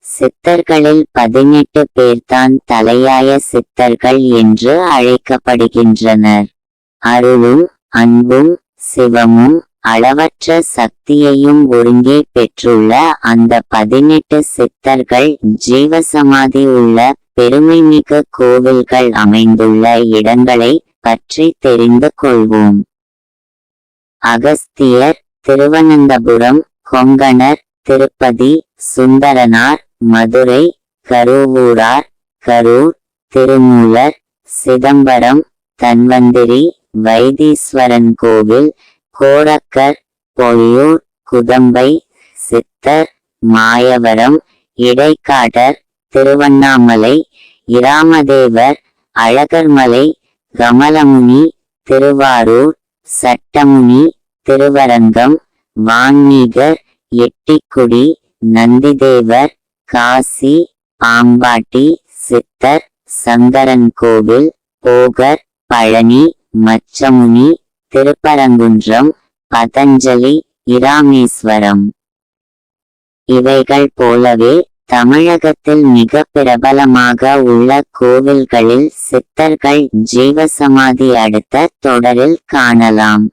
சித்தர்களில் 18 பேர்தான் தலையாய சித்தர்கள் என்று அழைக்கப்படுகின்றனர். அருளும் அன்பும் சிவமும் அளவற்ற சக்தியையும் ஒருங்கே பெற்றுள்ள அந்த 18 சித்தர்கள் ஜீவசமாதி உள்ள பெருமைமிகு கோவில்கள் அமைந்துள்ள இடங்களை பற்றி தெரிந்து கொள்வோம். அகஸ்தியர் திருவனந்தபுரம், கொங்கணர் திருப்பதி, சுந்தரனார் மதுரை, கருவூரார் கரூர், திருமூலர் சிதம்பரம், தன்வந்திரி வைத்தீஸ்வரன் கோவில், கோரக்கர் பொய்யூர், குதம்பை சித்தர், மாயவரம் இடைக்காடர், திருவண்ணாமலை இராமதேவர், அழகர்மலை கமலமுனி, திருவாரூர் சட்டமுனி, திருவரங்கம் வான்மீகர், எட்டிக்குடி நந்திதேவர், காசி பாம்பாட்டி சித்தர், சங்கரன் கோவில், போகர், பழனி மச்சமுனி, திருப்பரங்குன்றம் பதஞ்சலி, இராமேஸ்வரம். இவைகள் போலவே தமிழகத்தில் மிக பிரபலமாக உள்ள கோவில்களில் சித்தர்கள் ஜீவசமாதி அடுத்த தொடரில் காணலாம்.